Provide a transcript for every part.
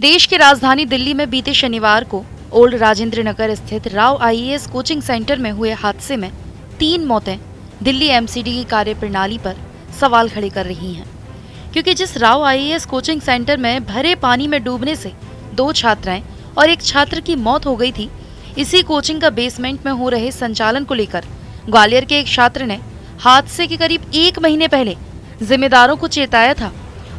देश की राजधानी दिल्ली में बीते शनिवार को ओल्ड राजेंद्र नगर स्थित राव आईएएस कोचिंग सेंटर में हुए हादसे में 3 मौतें दिल्ली एमसीडी की कार्यप्रणाली पर सवाल खड़े कर रही हैं। क्योंकि जिस राव आईएएस कोचिंग सेंटर में भरे पानी में डूबने से 2 छात्राएं और 1 छात्र की मौत हो गई थी, इसी कोचिंग का बेसमेंट में हो रहे संचालन को लेकर ग्वालियर के एक छात्र ने हादसे के करीब 1 महीने पहले जिम्मेदारों को चेताया था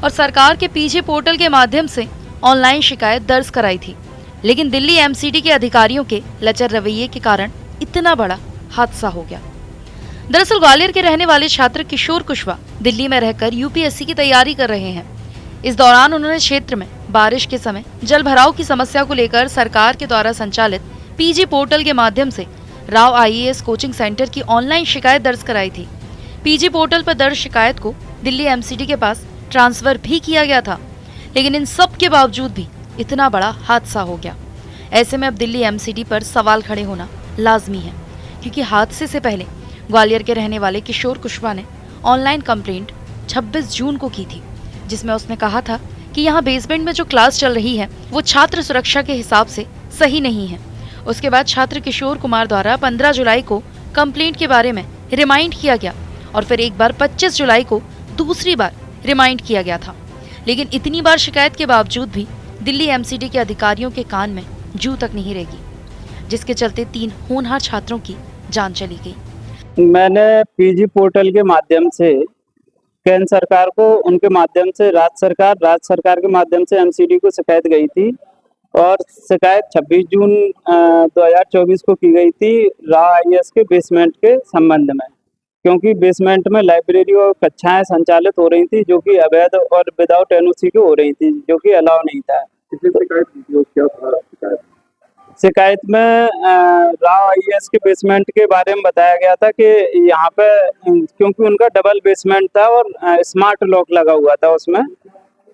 और सरकार के पीजी पोर्टल के माध्यम से ऑनलाइन शिकायत दर्ज कराई थी। लेकिन दिल्ली एमसीडी के अधिकारियों के लचर रवैये के कारण इतना बड़ा हादसा हो गया। दरअसल ग्वालियर के रहने वाले छात्र किशोर कुशवाहा दिल्ली में रहकर यूपीएससी की तैयारी कर रहे हैं। इस दौरान उन्होंने क्षेत्र में बारिश के समय जल भराव की समस्या को लेकर सरकार के द्वारा संचालित पीजी पोर्टल के माध्यम से राव आईएएस कोचिंग सेंटर की ऑनलाइन शिकायत दर्ज कराई थी। पीजी पोर्टल पर दर्ज शिकायत को दिल्ली एमसीडी के पास ट्रांसफर भी किया गया था, लेकिन इन सब के बावजूद भी इतना बड़ा हादसा हो गया। ऐसे में अब दिल्ली एमसीडी पर सवाल खड़े होना लाजमी है, क्योंकि हादसे से पहले ग्वालियर के रहने वाले किशोर कुशवाहा ने ऑनलाइन कंप्लेंट 26 जून को की थी, जिसमें उसने कहा था कि यहाँ बेसमेंट में जो क्लास चल रही है वो छात्र सुरक्षा के हिसाब से सही नहीं है। उसके बाद छात्र किशोर कुमार द्वारा 15 जुलाई को कंप्लेंट के बारे में रिमाइंड किया गया और फिर एक बार 25 जुलाई को दूसरी बार रिमाइंड किया गया था। लेकिन इतनी बार शिकायत के बावजूद भी दिल्ली एमसीडी के अधिकारियों के कान में जू तक नहीं रेगी, जिसके चलते 3 होनहार छात्रों की जान चली गई। मैंने पीजी पोर्टल के माध्यम से केंद्र सरकार को, उनके माध्यम से राज्य सरकार के माध्यम से एमसीडी को शिकायत गई थी और शिकायत 26 जून 2024 को की गई थी राव आईएएस के बेसमेंट के संबंध में, क्योंकि बेसमेंट में लाइब्रेरी और कक्षाएं संचालित हो रही थी जो कि अवैध और विदाउट एनओसी के हो रही थी, जो कि अलाउ नहीं था। शिकायत में राव आईएएस के बेसमेंट के बारे में बताया गया था कि यहाँ पे क्योंकि उनका डबल बेसमेंट था और स्मार्ट लॉक लगा हुआ था उसमें,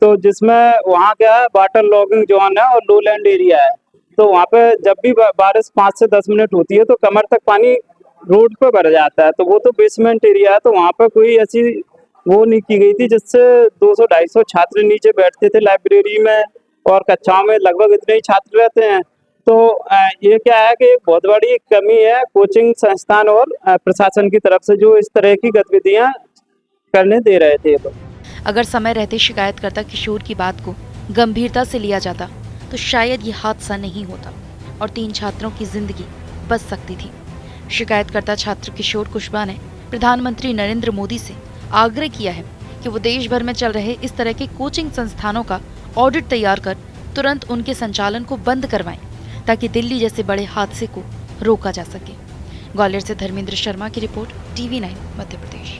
तो जिसमें वहाँ क्या है वाटर लॉगिंग जोन है और लो लैंड एरिया है, तो वहाँ पे जब भी बारिश 5 से 10 मिनट होती है तो कमर तक पानी रोड पे भर जाता है। तो वो तो बेसमेंट एरिया है, तो वहाँ पे कोई ऐसी वो नहीं की गई थी जिससे 200-250 छात्र नीचे बैठते थे लाइब्रेरी में, और कक्षाओं में लगभग इतने ही छात्र रहते हैं। तो ये क्या है कि बहुत बड़ी कमी है कोचिंग संस्थान और प्रशासन की तरफ से, जो इस तरह की गतिविधियां करने दे रहे थे। तो अगर समय रहते शिकायतकर्ता किशोर की बात को गंभीरता से लिया जाता तो शायद ये हादसा नहीं होता और 3 छात्रों की जिंदगी बच सकती थी। शिकायतकर्ता छात्र किशोर कुशवाहा ने प्रधानमंत्री नरेंद्र मोदी से आग्रह किया है कि वो देश भर में चल रहे इस तरह के कोचिंग संस्थानों का ऑडिट तैयार कर तुरंत उनके संचालन को बंद करवाएं, ताकि दिल्ली जैसे बड़े हादसे को रोका जा सके। ग्वालियर से धर्मेंद्र शर्मा की रिपोर्ट, TV9 मध्य प्रदेश।